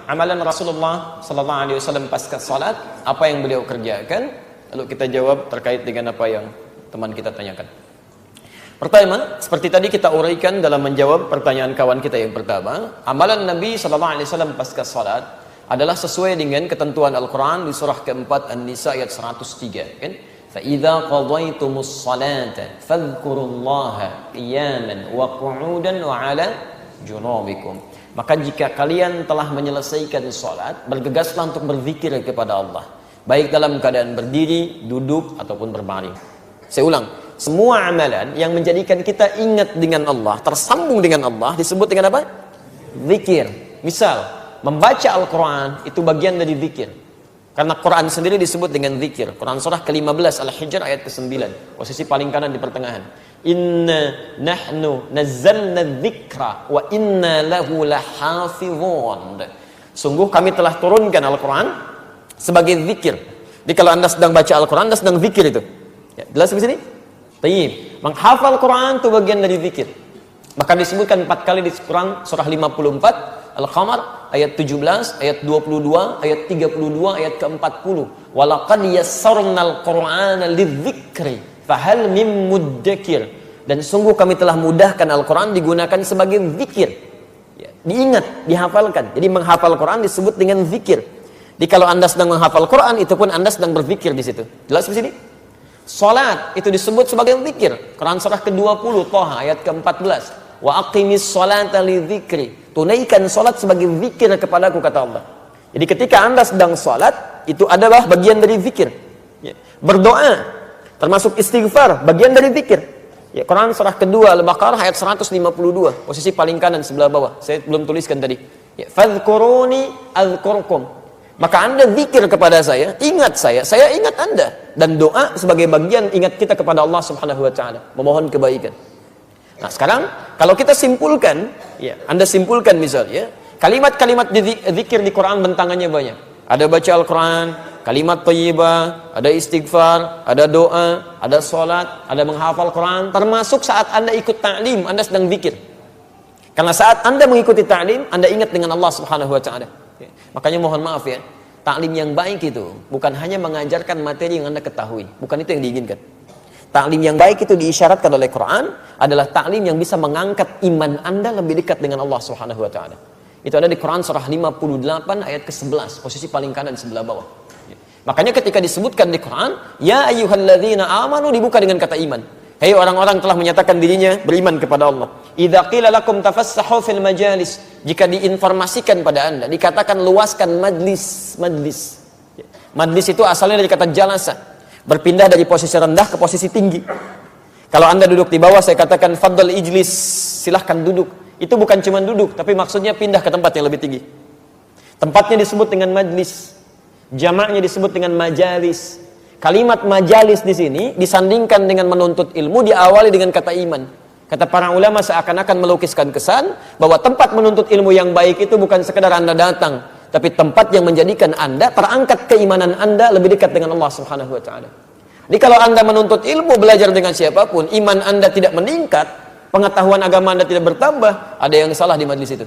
amalan Rasulullah sallallahu alaihi wasallam pasca salat, apa yang beliau kerjakan? Lalu kita jawab terkait dengan apa yang teman kita tanyakan. Pertama, seperti tadi kita uraikan dalam menjawab pertanyaan kawan kita yang pertama, amalan Nabi sallallahu alaihi wasallam pasca salat adalah sesuai dengan ketentuan Al-Qur'an di surah keempat An-Nisa ayat 103, kan? Fa idza qadaytumus salata fadhkurullaha qiyaman wa qu'udan wa 'ala junubikum. Maka jika kalian telah menyelesaikan salat, bergegaslah untuk berzikir kepada Allah, baik dalam keadaan berdiri, duduk ataupun berbaring. Saya ulang, semua amalan yang menjadikan kita ingat dengan Allah, tersambung dengan Allah, disebut dengan apa? Zikir. Misal, membaca Al-Quran itu bagian dari zikir. Karena Quran sendiri disebut dengan zikir. Quran surah ke-15 Al-Hijr ayat ke-9, posisi paling kanan di pertengahan. Inna nahnu nazzalna dzikra wa inna lahu lahafizun. Sungguh kami telah turunkan Al-Quran sebagai zikir. Jadi kalau Anda sedang baca Al-Quran, Anda sedang zikir itu. Ya, jelas di sini? Tayyib. Menghafal Quran itu bagian dari zikir. Maka disebutkan 4 kali di Quran surah 54 Al-Qamar ayat 17, ayat 22, ayat 32, ayat ke-40. Walaqad yassarnal Qur'ana lidzikri fahal mim muddakir. Dan sungguh kami telah mudahkan Al-Quran digunakan sebagai zikir. Ya, diingat, dihafalkan. Jadi menghafal Quran disebut dengan zikir. Jadi kalau Anda sedang menghafal Quran, itu pun Anda sedang berzikir di situ. Jelas di sini? Salat itu disebut sebagai zikir. Quran surah ke-20 Thaha ayat ke-14. Wa aqimis salata lidzikri. Tunaikan salat sebagai zikir kepadaku, kata Allah. Jadi ketika Anda sedang salat, itu adalah bagian dari zikir. Ya. Berdoa termasuk istighfar, bagian dari zikir. Ya, Quran surah kedua Al-Baqarah ayat 152, posisi paling kanan sebelah bawah. Saya belum tuliskan tadi. Ya, fadhkuruni adzkurkum. Maka Anda zikir kepada saya ingat Anda. Dan doa sebagai bagian ingat kita kepada Allah Subhanahu wa taala, memohon kebaikan. Nah, sekarang kalau kita simpulkan, ya, Anda simpulkan misalnya, kalimat-kalimat zikir di Quran bentangannya banyak. Ada baca Al-Quran, kalimat thayyibah, ada istighfar, ada doa, ada salat, ada menghafal Quran, termasuk saat Anda ikut ta'lim, Anda sedang zikir. Karena saat Anda mengikuti ta'lim, Anda ingat dengan Allah Subhanahu wa taala. Ya. Makanya mohon maaf ya, ta'lim yang baik itu bukan hanya mengajarkan materi yang Anda ketahui, bukan itu yang diinginkan. Ta'lim yang baik itu diisyaratkan oleh Quran adalah ta'lim yang bisa mengangkat iman Anda lebih dekat dengan Allah Subhanahu wa taala. Itu ada di Quran surah 58 ayat ke-11, posisi paling kanan sebelah bawah. Makanya ketika disebutkan di Quran, ya ayyuhalladzina amanu, dibuka dengan kata iman. Hei orang-orang telah menyatakan dirinya beriman kepada Allah. Idza qila lakum tafassahu fil majalis, jika diinformasikan pada Anda, dikatakan luaskan majlis. Majlis itu asalnya dari kata jalasa, berpindah dari posisi rendah ke posisi tinggi. Kalau Anda duduk di bawah, saya katakan fadl ijlis, silahkan duduk. Itu bukan cuma duduk, tapi maksudnya pindah ke tempat yang lebih tinggi. Tempatnya disebut dengan majlis, jamaknya disebut dengan majalis. Kalimat majalis di sini disandingkan dengan menuntut ilmu, diawali dengan kata iman. Kata para ulama seakan-akan melukiskan kesan bahwa tempat menuntut ilmu yang baik itu bukan sekedar Anda datang, tapi tempat yang menjadikan Anda terangkat keimanan Anda lebih dekat dengan Allah Subhanahu wa taala. Jadi kalau Anda menuntut ilmu, belajar dengan siapapun, iman Anda tidak meningkat, pengetahuan agama Anda tidak bertambah, ada yang salah di majlis itu.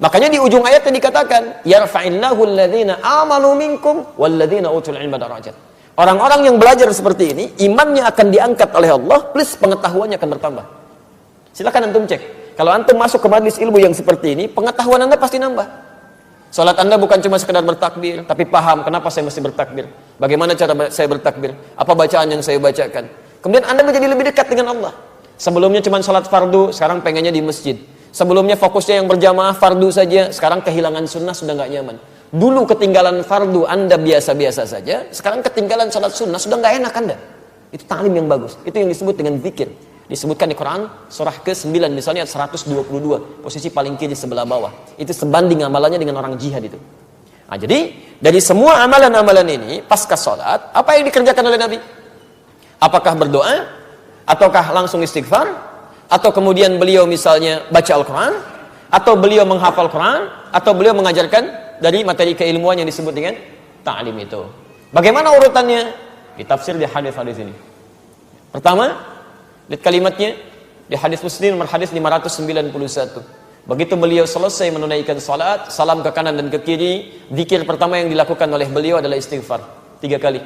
Makanya di ujung ayatnya dikatakan, yarfa'illahu alladhina amanu minkum walladhina utul ilma darajat. Orang-orang yang belajar seperti ini, imannya akan diangkat oleh Allah, plus pengetahuannya akan bertambah. Silakan antum cek. Kalau antum masuk ke majlis ilmu yang seperti ini, pengetahuan Anda pasti nambah. Salat Anda bukan cuma sekedar bertakbir, tapi paham kenapa saya mesti bertakbir, bagaimana cara saya bertakbir, apa bacaan yang saya bacakan. Kemudian Anda menjadi lebih dekat dengan Allah. Sebelumnya cuma salat fardu, sekarang pengennya di masjid. Sebelumnya fokusnya yang berjamaah fardu saja, sekarang kehilangan sunnah, sudah nggak nyaman. Dulu ketinggalan fardu Anda biasa-biasa saja, sekarang ketinggalan salat sunnah, sudah nggak enak Anda. Itu ta'lim yang bagus. Itu yang disebut dengan zikir. Disebutkan di Quran surah ke-9 misalnya 122, posisi paling kiri sebelah bawah. Itu sebanding amalannya dengan orang jihad itu. Nah, jadi dari semua amalan-amalan ini pasca salat, apa yang dikerjakan oleh Nabi? Apakah berdoa, ataukah langsung istighfar, atau kemudian beliau misalnya baca Al-Quran, atau beliau menghafal Quran, atau beliau mengajarkan dari materi keilmuan yang disebut dengan ta'lim itu. Bagaimana urutannya? Ditafsir di hadis-hadis ini. Pertama, lihat kalimatnya di hadis Muslim nomor hadis 591. Begitu beliau selesai menunaikan salat, salam ke kanan dan ke kiri, zikir pertama yang dilakukan oleh beliau adalah istighfar 3 kali.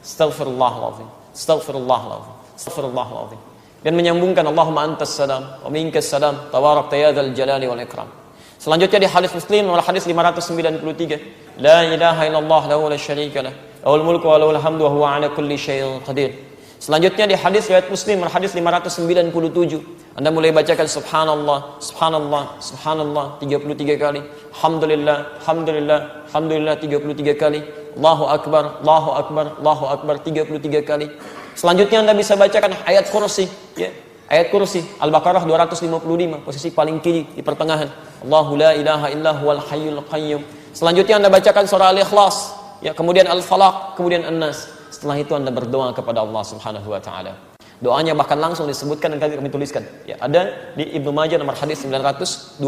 Astaghfirullahaladzim, astaghfirullahaladzim, astaghfirullahaladzim. Dan menyambungkan Allahumma antas salam wa minkas salam tabarakta ya dzal jalali wal ikram. Selanjutnya di hadis Muslim nomor hadis 593, la ilaha illallah lahu la syarika lah, lahul mulku wa lahul hamdu wa huwa ala kulli syai'in qadir. Selanjutnya di hadis riwayat Muslim nomor hadis 597, Anda mulai bacakan subhanallah, subhanallah, subhanallah 33 kali, alhamdulillah, alhamdulillah, alhamdulillah 33 kali, Allahu akbar, Allahu akbar, Allahu akbar 33 kali. Selanjutnya Anda bisa bacakan ayat kursi, ya. Ayat kursi Al-Baqarah 255, posisi paling kiri di pertengahan. Allahu la ilaha illa huwal hayyul qayyum. Selanjutnya Anda bacakan surah Al-Ikhlas, ya, kemudian Al-Falaq, kemudian An-Nas. Setelah itu Anda berdoa kepada Allah Subhanahu wa taala. Doanya bahkan langsung disebutkan dan kami tuliskan. Ya, ada di Ibnu Majah nomor hadis 925.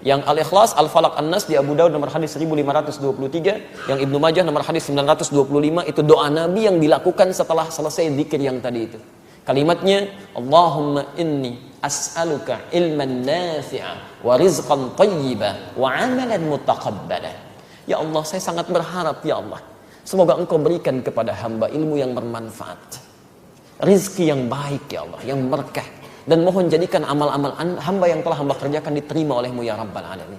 Yang Al-Ikhlas, Al-Falaq, An-Nas di Abu Daud nomor hadis 1523, yang Ibnu Majah nomor hadis 925 itu doa Nabi yang dilakukan setelah selesai zikir yang tadi itu. Kalimatnya, Allahumma inni as'aluka ilman nafi'a wa rizqan thayyiba wa amalan mutaqabbala. Ya Allah, saya sangat berharap ya Allah, semoga Engkau berikan kepada hamba ilmu yang bermanfaat, rizki yang baik ya Allah, yang berkah, dan mohon jadikan amal-amal hamba yang telah hamba kerjakan diterima olehmu ya Rabbal Alamin.